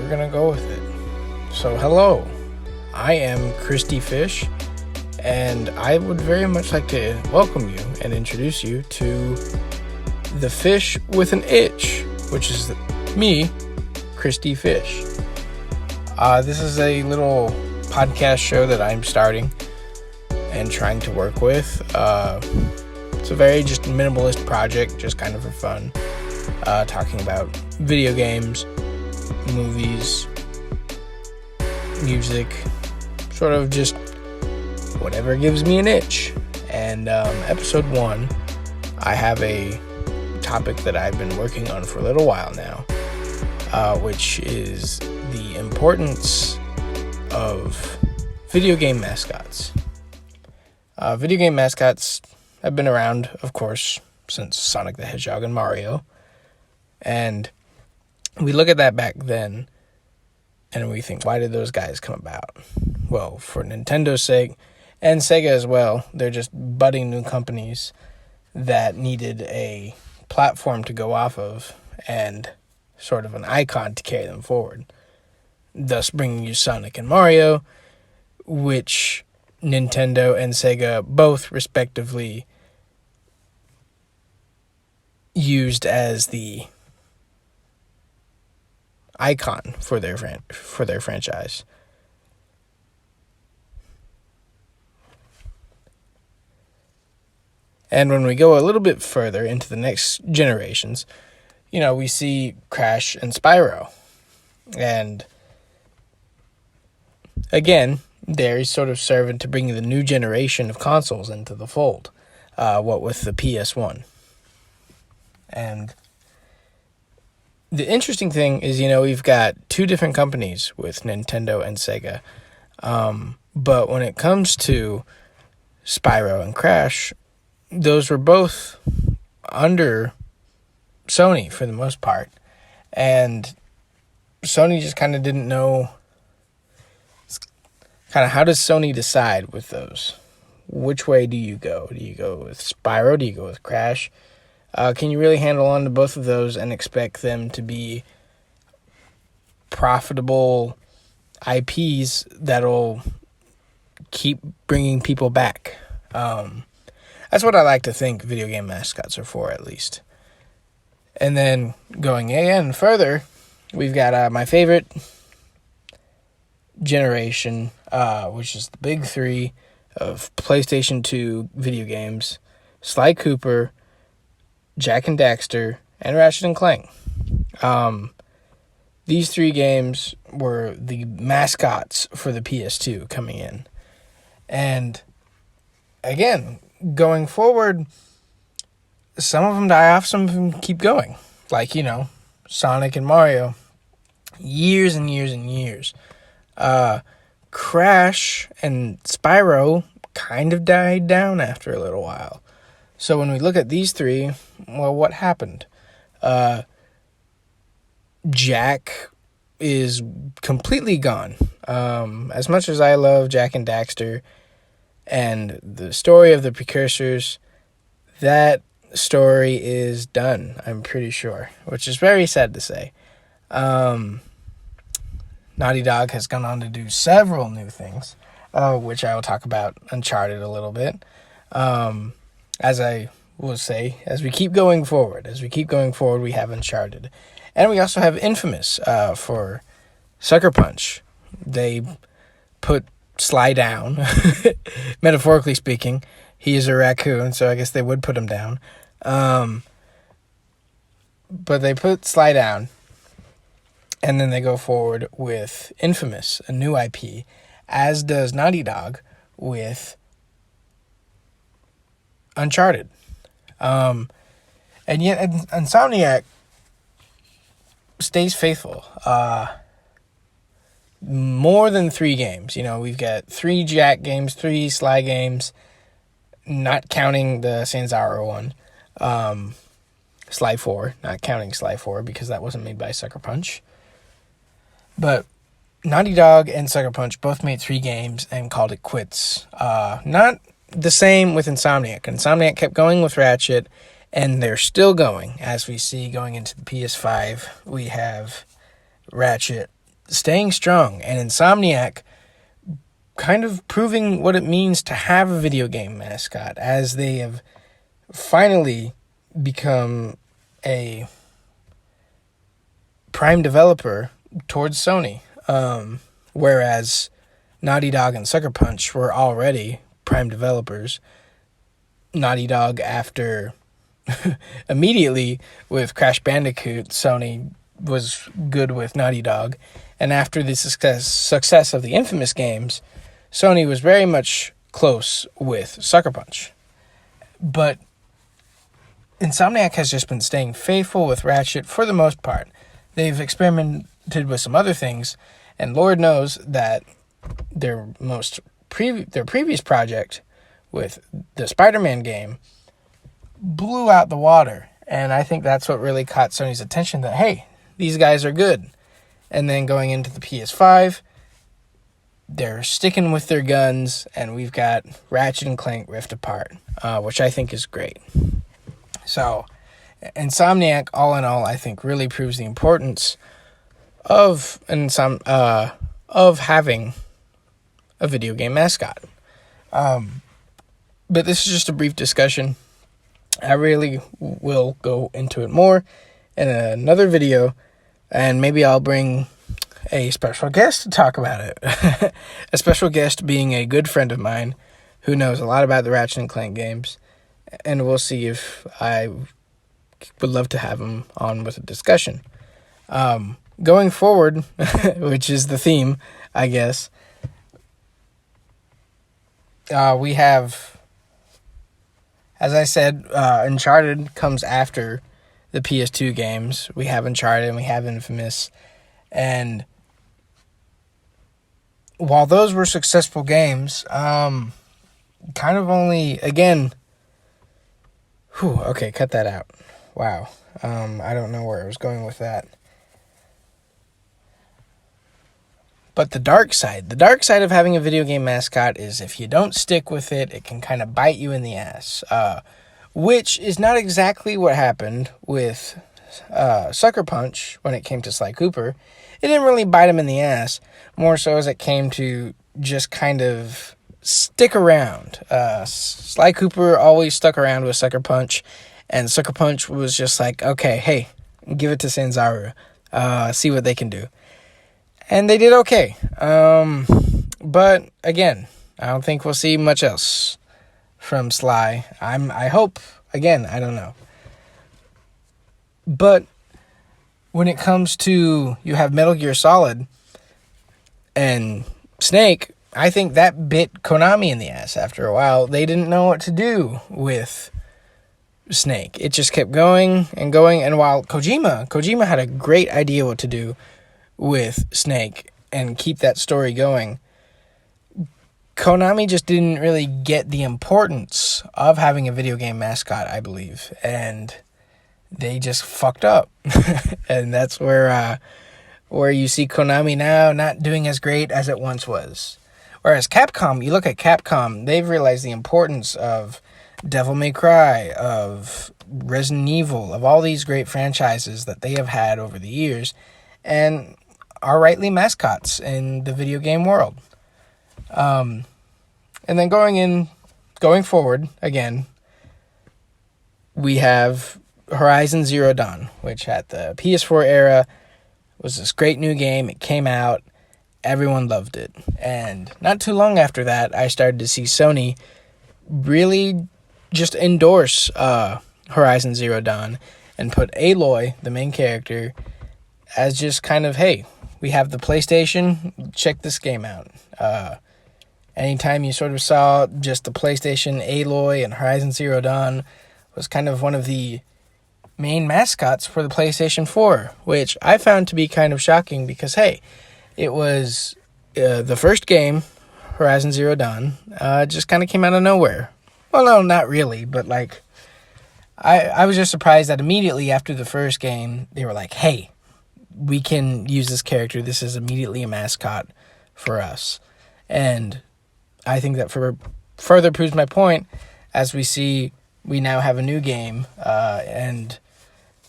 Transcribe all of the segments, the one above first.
we're gonna go with it. So hello, I am Christy Fish, and I would very much like to welcome you and introduce you to the Fish with an Itch, which is me, Christy Fish. This is a little podcast show that I'm starting and trying to work with. It's a very just minimalist project, just kind of for fun, talking about video games, movies, music, sort of just whatever gives me an itch. And episode 1, I have a topic that I've been working on for a little while now, which is the importance of video game mascots. Video game mascots have been around, of course, since Sonic the Hedgehog and Mario. And we look at that back then, and we think, why did those guys come about? Well, for Nintendo's sake, and Sega as well, they're just budding new companies that needed a platform to go off of and sort of an icon to carry them forward. Thus bringing you Sonic and Mario, which Nintendo and Sega both respectively used as the icon for their franchise. And when we go a little bit further into the next generations, we see Crash and Spyro. And again, they're sort of serving to bring the new generation of consoles into the fold, what with the PS1. And the interesting thing is, we've got two different companies with Nintendo and Sega. But when it comes to Spyro and Crash, those were both under Sony for the most part. And Sony just kind of didn't know how does Sony decide with those? Which way do you go? Do you go with Spyro? Do you go with Crash? Can you really handle on to both of those and expect them to be profitable IPs that'll keep bringing people back? That's what I like to think video game mascots are for, at least. And then going again further, we've got my favorite generation, which is the big three of PlayStation 2 video games: Sly Cooper, Jak and Daxter, and Ratchet and Clank. These three games were the mascots for the PS2 coming in. And again, going forward, some of them die off, some of them keep going. Like, Sonic and Mario, years and years and years. Crash and Spyro kind of died down after a little while. So when we look at these three, well, what happened? Jak is completely gone. As much as I love Jak and Daxter and the story of the precursors, that story is done, I'm pretty sure, which is very sad to say. Naughty Dog has gone on to do several new things, which I will talk about Uncharted a little bit. As I will say, as we keep going forward, we have Uncharted. And we also have Infamous for Sucker Punch. They put Sly down, metaphorically speaking. He is a raccoon, so I guess they would put him down. But they put Sly down, and then they go forward with Infamous, a new IP, as does Naughty Dog with Uncharted. And yet Insomniac stays faithful. More than 3 games. We've got 3 Jak games, 3 Sly games, not counting the Sanzaro one. Sly 4, not counting Sly 4 because that wasn't made by Sucker Punch. But Naughty Dog and Sucker Punch both made 3 games and called it quits. Not the same with Insomniac. Insomniac kept going with Ratchet, and they're still going. As we see going into the PS5, we have Ratchet staying strong, and Insomniac kind of proving what it means to have a video game mascot, as they have finally become a prime developer towards Sony, whereas Naughty Dog and Sucker Punch were already prime developers. Naughty Dog, after immediately with Crash Bandicoot, Sony was good with Naughty Dog, and after the success of the Infamous games, Sony was very much close with Sucker Punch. But Insomniac has just been staying faithful with Ratchet for the most part. They've experimented with some other things, and Lord knows that their previous project with the Spider-Man game blew out the water. And I think that's what really caught Sony's attention, that, hey, these guys are good. And then going into the PS5, they're sticking with their guns, and we've got Ratchet and Clank Rift Apart, which I think is great. So, Insomniac, all in all, I think really proves the importance of having a video game mascot. But this is just a brief discussion. I really will go into it more in another video, and maybe I'll bring a special guest to talk about it. A special guest being a good friend of mine who knows a lot about the Ratchet and Clank games, and we'll see if I would love to have him on with a discussion. Going forward, which is the theme, I guess, we have, as I said, Uncharted comes after the PS2 games. We have Uncharted and we have Infamous. And while those were successful games, kind of only, again, okay, cut that out. Wow. I don't know where I was going with that. But the dark side of having a video game mascot is if you don't stick with it, it can kind of bite you in the ass. Which is not exactly what happened with Sucker Punch when it came to Sly Cooper. It didn't really bite him in the ass, more so as it came to just kind of stick around. Sly Cooper always stuck around with Sucker Punch, and Sucker Punch was just like, okay, hey, give it to Sanzaru, see what they can do. And they did okay. But again, I don't think we'll see much else from Sly. I hope. Again, I don't know. But when it comes to, you have Metal Gear Solid and Snake, I think that bit Konami in the ass after a while. They didn't know what to do with Snake. It just kept going and going. And while Kojima had a great idea what to do with Snake and keep that story going, Konami just didn't really get the importance of having a video game mascot, I believe, and they just fucked up. And that's where you see Konami now not doing as great as it once was. Whereas Capcom, you look at Capcom, they've realized the importance of Devil May Cry, of Resident Evil, of all these great franchises that they have had over the years, and are rightly mascots in the video game world. And then going forward, again, we have Horizon Zero Dawn, which at the PS4 era was this great new game. It came out, everyone loved it. And not too long after that, I started to see Sony really just endorse Horizon Zero Dawn and put Aloy, the main character, as just kind of, hey, we have the PlayStation, check this game out. Anytime you sort of saw just the PlayStation, Aloy, and Horizon Zero Dawn was kind of one of the main mascots for the PlayStation 4, which I found to be kind of shocking because, hey, it was the first game, Horizon Zero Dawn, just kind of came out of nowhere. Well, no, not really, but like, I was just surprised that immediately after the first game, they were like, hey, we can use this character. This is immediately a mascot for us. And I think that further proves my point, as we see we now have a new game, and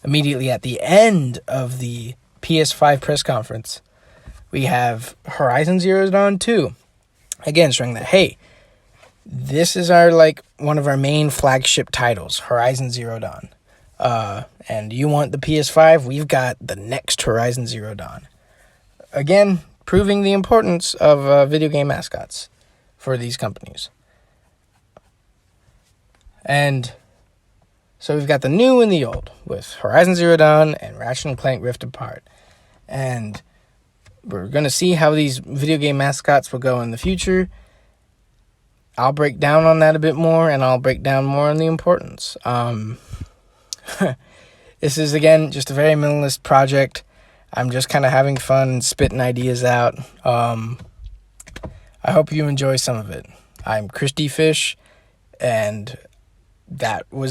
immediately at the end of the PS5 press conference, We have Horizon Zero Dawn 2. Again, showing that, hey, this is our one of our main flagship titles, Horizon Zero Dawn. And you want the PS5, we've got the next Horizon Zero Dawn. Again, proving the importance of video game mascots for these companies. And so we've got the new and the old with Horizon Zero Dawn and Ratchet & Clank Rift Apart. And we're going to see how these video game mascots will go in the future. I'll break down on that a bit more, and I'll break down more on the importance. This is, again, just a very minimalist project. I'm just kind of having fun spitting ideas out. I hope you enjoy some of it. I'm Chris D. Fish, and that was